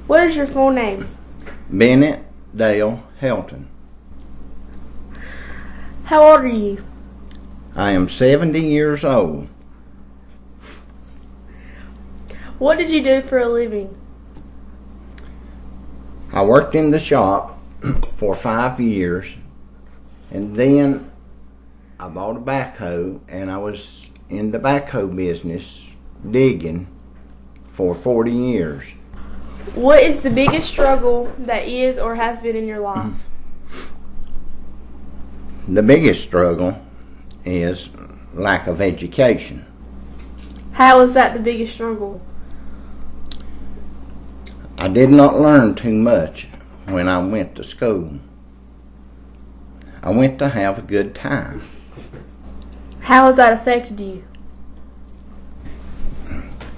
What is your full name? Bennett Helton. How old are you? I am 70 years old. What did you do for a living? I worked in the shop for 5 years, and then I bought a backhoe, and I was in the backhoe business digging for 40 years. What is the biggest struggle that is or has been in your life? The biggest struggle is lack of education. How is that the biggest struggle? I did not learn too much when I went to school. I went to have a good time. How has that affected you?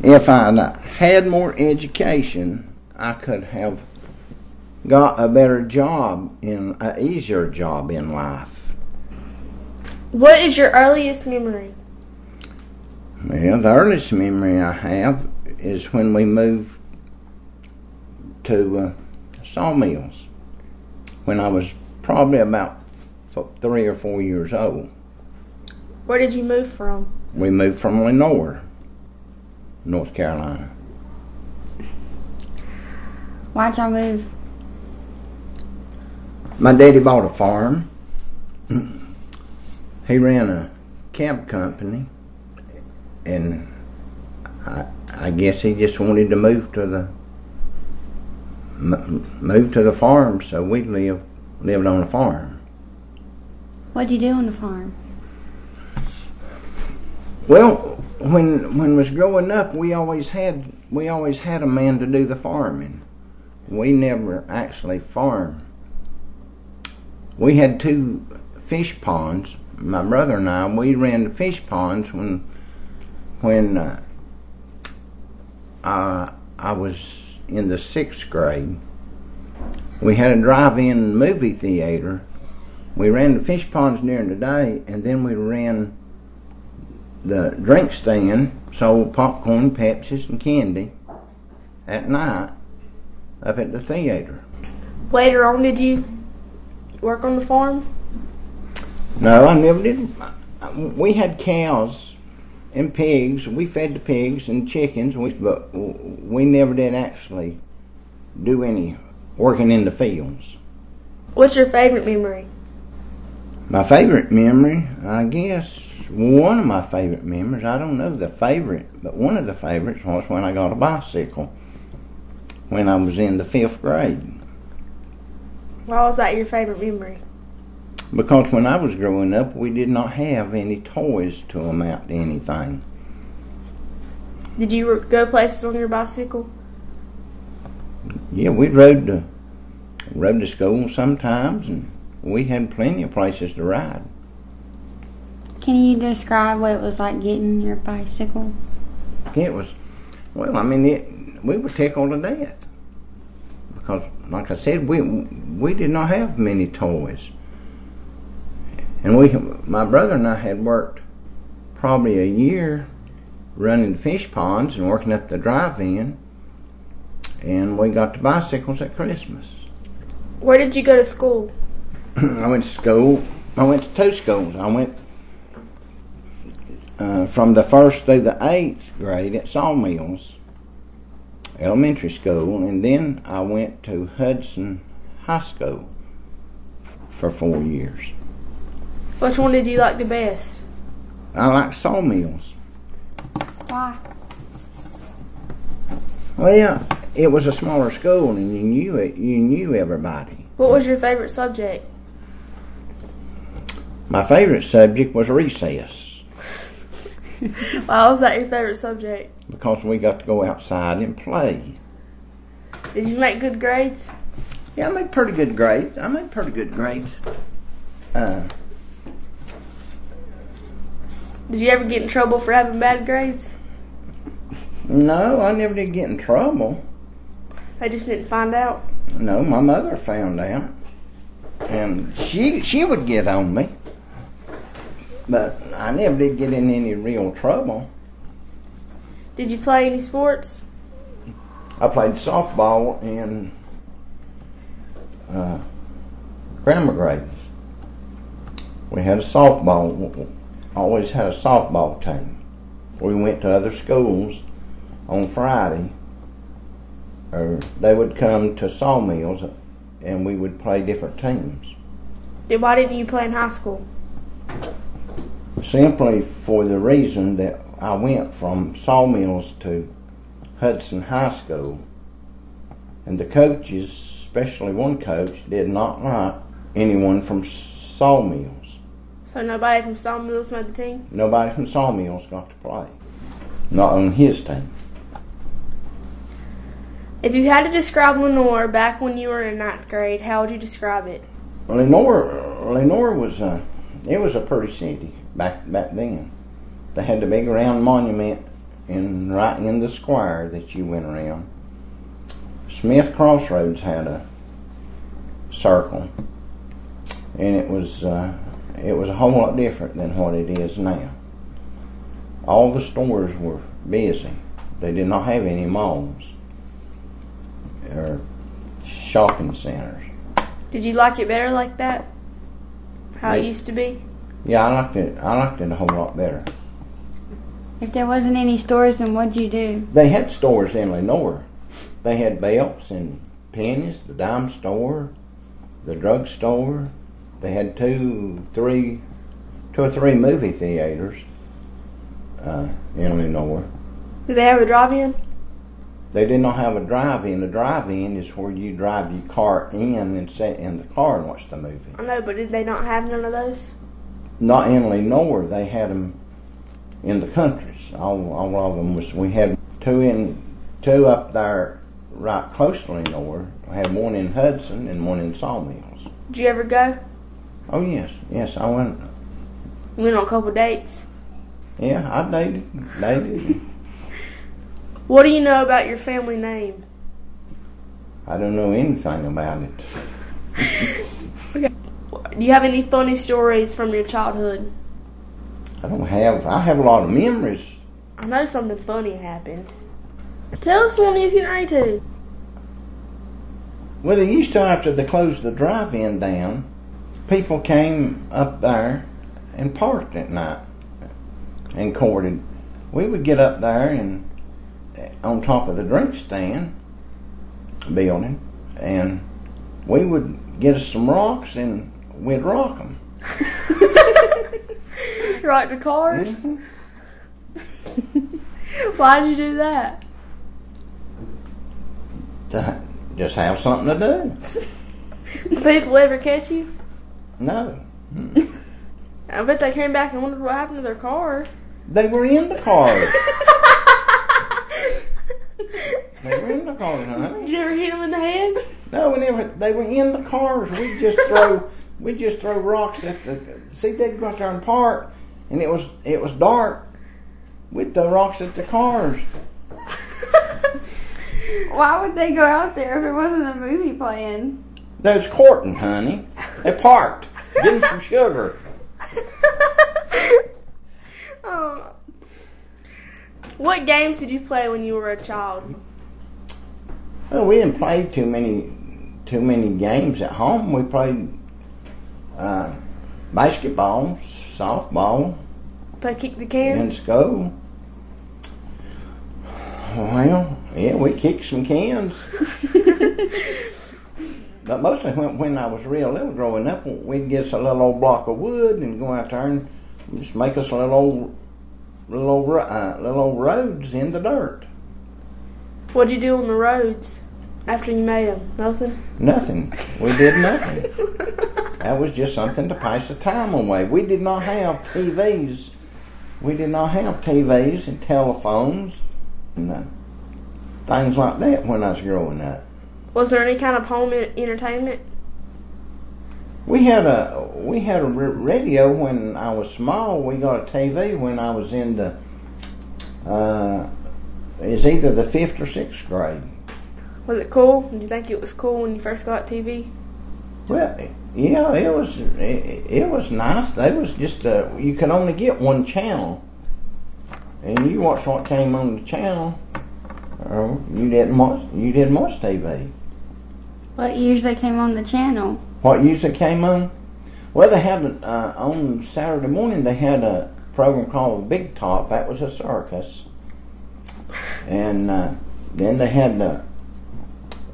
If I had more education, I could have got a better job, an easier job in life. What is your earliest memory? Well, the earliest memory I have is when we moved to Sawmills when I was probably about 3 or 4 years old. Where did you move from? We moved from Lenore, North Carolina. Why'd y'all move? My daddy bought a farm. He ran a cab company, and I guess he just wanted to move to the farm, so we lived on the farm. What'd you do on the farm? Well, when I was growing up, we always had a man to do the farming. We never actually farmed. We had 2 fish ponds. My brother and I, we ran the fish ponds when I was in the 6th grade. We had a drive-in movie theater. We ran the fish ponds during the day, and then we ran the drink stand, sold popcorn, Pepsis, and candy at night up at the theater. Later on, did you work on the farm? No, I never did. We had cows and pigs. We fed the pigs and chickens, but we never did actually do any working in the fields. What's your favorite memory? My favorite memory, I guess, one of my favorite memories, I don't know the favorite, but one of the favorites was when I got a bicycle when I was in the 5th grade. Why was that your favorite memory? Because when I was growing up, we did not have any toys to amount to anything. Did you go places on your bicycle? Yeah, we rode to school sometimes, and we had plenty of places to ride. Can you describe what it was like getting your bicycle? It was, well, I mean, we were tickled to death. Because, like I said, we did not have many toys. And my brother and I had worked probably a year running fish ponds and working up the drive-in, and we got the bicycles at Christmas. Where did you go to school? I went to school. I went to 2 schools. I went from the 1st through the 8th grade at Sawmills Elementary School, and then I went to Hudson High School for 4 years. Which one did you like the best? I like Sawmills. Why? Well, it was a smaller school, and you knew everybody. What was your favorite subject? My favorite subject was recess. Why was that your favorite subject? Because we got to go outside and play. Did you make good grades? Yeah, I made pretty good grades. Did you ever get in trouble for having bad grades? No, I never did get in trouble. They just didn't find out? No, my mother found out. And she would get on me. But I never did get in any real trouble. Did you play any sports? I played softball in grammar grade. We had a softball, always had a softball team. We went to other schools on Friday, or they would come to Sawmills, and we would play different teams. Why didn't you play in high school? Simply for the reason that I went from Sawmills to Hudson High School, and the coaches, especially one coach, did not like anyone from Sawmills. So nobody from Sawmills made the team? Nobody from Sawmills got to play. Not on his team. If you had to describe Lenore back when you were in 9th grade, how would you describe it? Lenore was it was a pretty city back then. They had the big round monument right in the square that you went around. Smith Crossroads had a circle, and it was a whole lot different than what it is now. All the stores were busy. They did not have any malls or shopping centers. Did you like it better like that? How it used to be? Yeah, I liked it a whole lot better. If there wasn't any stores, then what'd you do? They had stores in Lenore. They had belts and pennies, the dime store, the drug store. They had two or three movie theaters in Lenore. Did they have a drive-in? They did not have a drive-in. A drive-in is where you drive your car in and sit in the car and watch the movie. I know, but did they not have none of those? Not in Lenore. They had them in the countries. All of them was. We had two up there right close to Lenore. We had one in Hudson and one in Sawmills. Did you ever go? Oh yes, I went. You went on a couple dates? Yeah, I dated. What do you know about your family name? I don't know anything about it. Okay. Do you have any funny stories from your childhood? I have a lot of memories. I know something funny happened. Tell us one you was getting ready to. Well, they used to, after they closed the drive-in down, people came up there and parked at night and courted. We would get up there and on top of the drink stand building, and we would get us some rocks and we'd rock them. Rock the cars? Mm-hmm. Why did you do that? To just have something to do. Did people ever catch you? No. I bet they came back and wondered what happened to their car. They were in the cars. They were in the cars, honey. Did you ever hit them in the head? No, we never. They were in the cars. We just throw rocks at the. See, they'd go out there and park, and it was dark. We'd throw rocks at the cars. Why would they go out there if it wasn't a movie playing? They was courting, honey. They parked, getting some sugar. What games did you play when you were a child? Well, we didn't play too many games at home. We played basketball, softball. Play kick the can? In school. Well, yeah, we kicked some cans. But mostly when I was real little growing up, we'd get us a little old block of wood and go out there and just make us little old roads in the dirt. What'd you do on the roads after you made them? Nothing? Nothing. We did nothing. That was just something to pass the time away. We did not have TVs. We did not have TVs and telephones and things like that when I was growing up. Was there any kind of home entertainment? We had a radio when I was small. We got a TV when I was in the it's either the 5th or 6th grade. Was it cool? Did you think it was cool when you first got TV? Well, yeah, it was nice. They was just you could only get one channel, and you watch what came on the channel. Oh, you didn't watch TV. What usually came on the channel? What usually came on? Well, they had on Saturday morning. They had a program called Big Top. That was a circus, and then they had the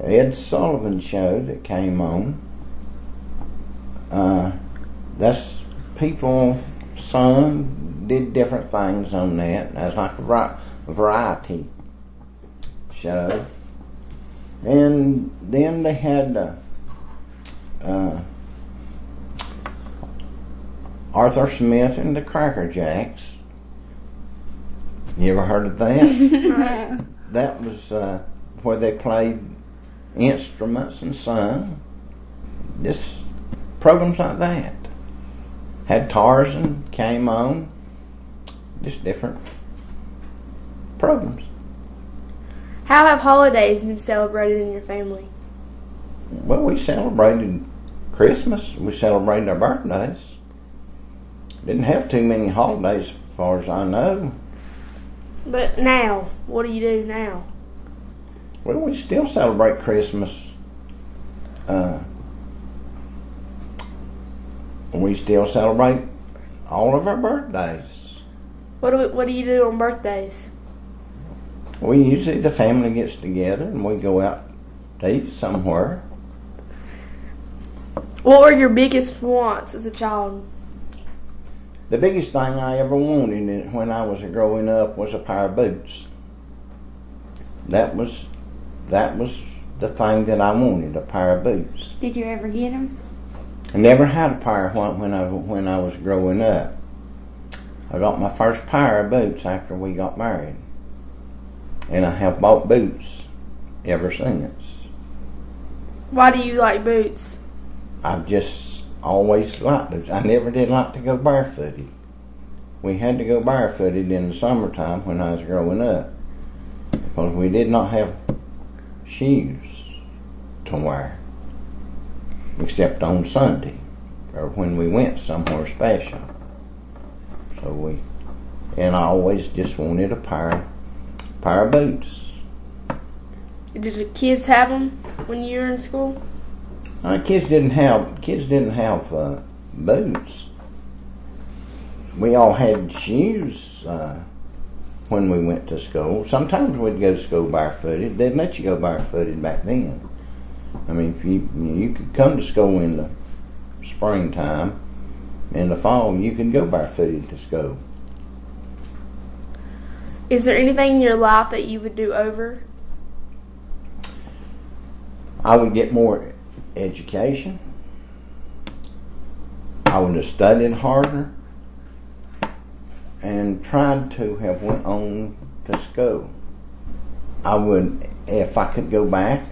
Ed Sullivan show that came on. That's people sung, did different things on that. That's like a variety show. And then they had Arthur Smith and the Cracker Jacks. You ever heard of that? That was where they played instruments and sung. Just programs like that. Had Tarzan came on. Just different programs. How have holidays been celebrated in your family? Well, we celebrated Christmas. We celebrated our birthdays. Didn't have too many holidays as far as I know. But now, what do you do now? Well, we still celebrate Christmas. We still celebrate all of our birthdays. What do you do on birthdays? We usually, the family gets together and we go out to eat somewhere. What were your biggest wants as a child? The biggest thing I ever wanted when I was growing up was a pair of boots. That was the thing that I wanted, a pair of boots. Did you ever get them? I never had a pair when I was growing up. I got my first pair of boots after we got married. And I have bought boots ever since. Why do you like boots? I've just always liked boots. I never did like to go barefooted. We had to go barefooted in the summertime when I was growing up because we did not have shoes to wear except on Sunday or when we went somewhere special. And I always just wanted a pair of boots. Did the kids have them when you were in school? Kids didn't have boots. We all had shoes when we went to school. Sometimes we'd go to school barefooted. They'd let you go barefooted back then. I mean, if you could come to school in the springtime. In the fall, you could go barefooted to school. Is there anything in your life that you would do over? I would get more education. I would have studied harder and tried to have went on to school. I would, if I could go back,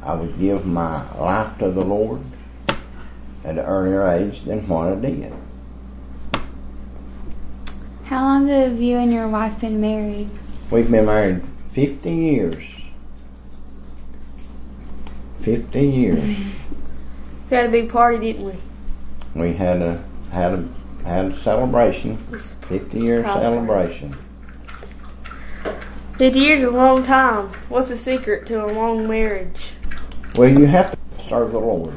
I would give my life to the Lord at an earlier age than what I did. How long have you and your wife been married? We've been married 50 years. 50 years. We had a big party, didn't we? We had a celebration, 50-year celebration. 50 years is a long time. What's the secret to a long marriage? Well, you have to serve the Lord,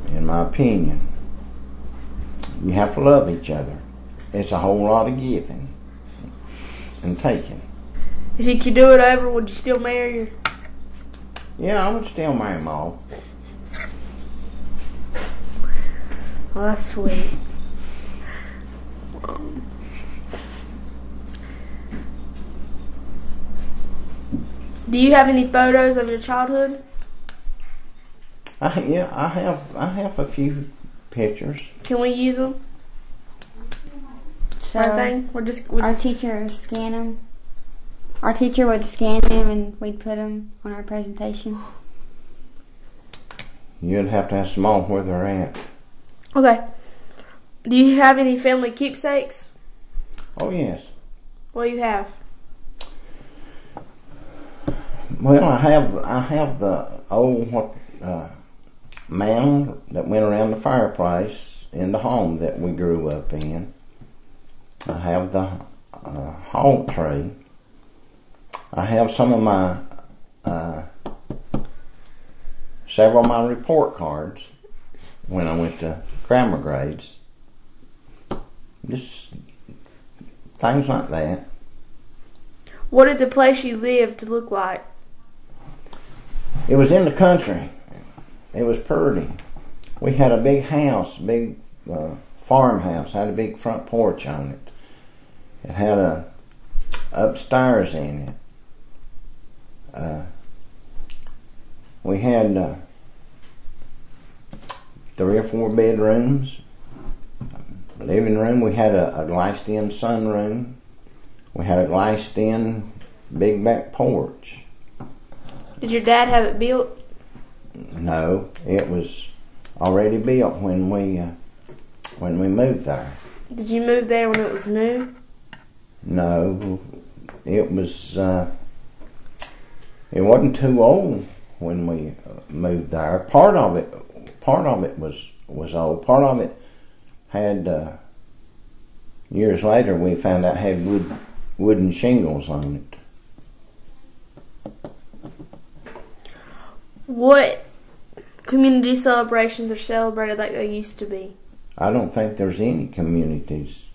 in my opinion. You have to love each other. It's a whole lot of giving and taking. If you could do it over, would you still marry her? Yeah, I would still marry them all. Well, that's sweet. Do you have any photos of your childhood? I have a few pictures. Can we use them? So Our teacher would scan them. Our teacher would scan them and we'd put them on our presentation. You'd have to ask them all where they're at. Okay. Do you have any family keepsakes? Oh, yes. What do you have? Well, I have the old mantle that went around the fireplace in the home that we grew up in. I have the hall tree. I have some of my, several of my report cards when I went to grammar grades. Just things like that. What did the place you lived look like? It was in the country. It was pretty. We had a big house, big farmhouse, had a big front porch on it. It had a upstairs in it. We had 3 or 4 bedrooms. Living room, we had a glassed-in sunroom. We had a glassed-in big back porch. Did your dad have it built? No, it was already built when we moved there. Did you move there when it was new? No, it was. It wasn't too old when we moved there. Part of it was old. Part of it had. Years later, we found out had wooden shingles on it. What community celebrations are celebrated like they used to be? I don't think there's any communities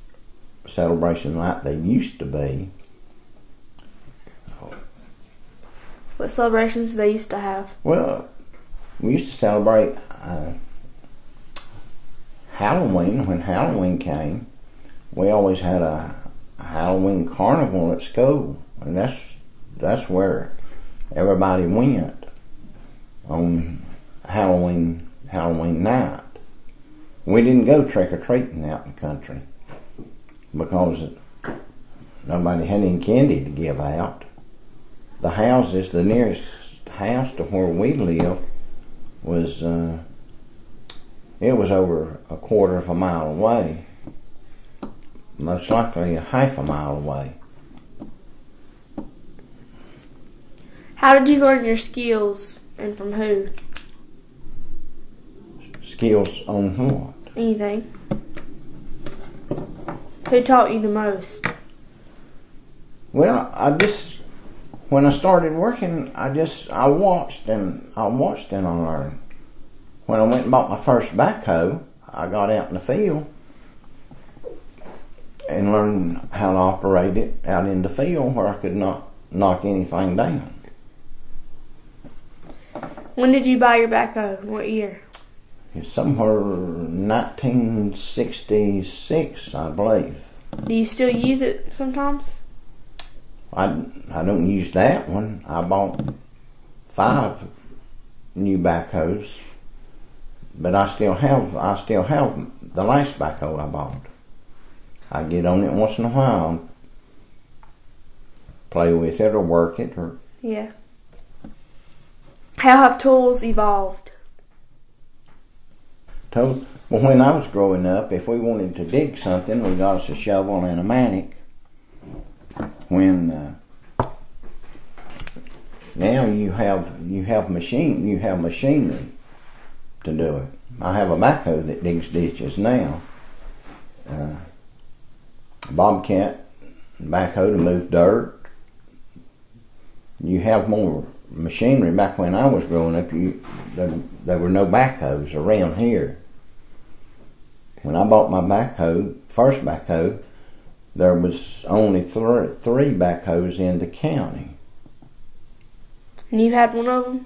celebration like they used to be. What celebrations do they used to have? Well, we used to celebrate Halloween. When Halloween came, we always had a Halloween carnival at school, and that's where everybody went on Halloween night. We didn't go trick-or-treating out in the country because nobody had any candy to give out. The houses, the nearest house to where we lived was, it was over a quarter of a mile away, most likely a half a mile away. How did you learn your skills and from who? Skills on what? Anything. Who taught you the most? Well, when I started working, I watched and I learned. When I went and bought my first backhoe, I got out in the field and learned how to operate it out in the field where I could not knock anything down. When did you buy your backhoe? What year? It's somewhere 1966, I believe. Do you still use it sometimes? I don't use that one. I bought 5 new backhoes, but I still have the last backhoe I bought. I get on it once in a while, play with it or work it or. Yeah. How have tools evolved? Well, when I was growing up, if we wanted to dig something, we got us a shovel and a mattock. When now you have machinery to do it. I have a backhoe that digs ditches now. Bobcat backhoe to move dirt. You have more machinery. Back when I was growing up, there were no backhoes around here. When I bought my first backhoe, there was only 3 backhoes in the county. And you had one of them?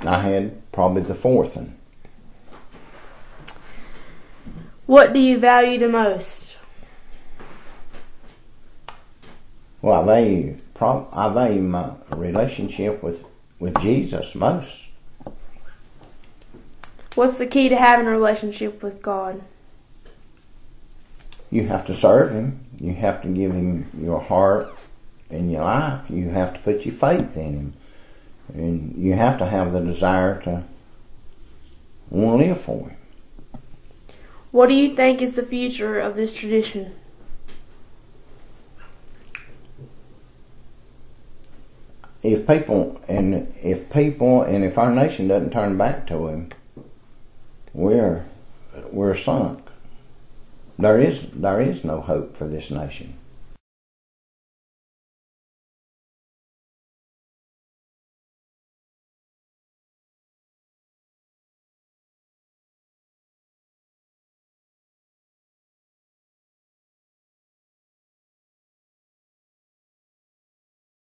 I had probably the 4th one. What do you value the most? Well, I value my relationship with Jesus most. What's the key to having a relationship with God? You have to serve Him. You have to give Him your heart and your life. You have to put your faith in Him. And you have to have the desire to want to live for Him. What do you think is the future of this tradition? If our nation doesn't turn back to Him, we're sunk. There is no hope for this nation.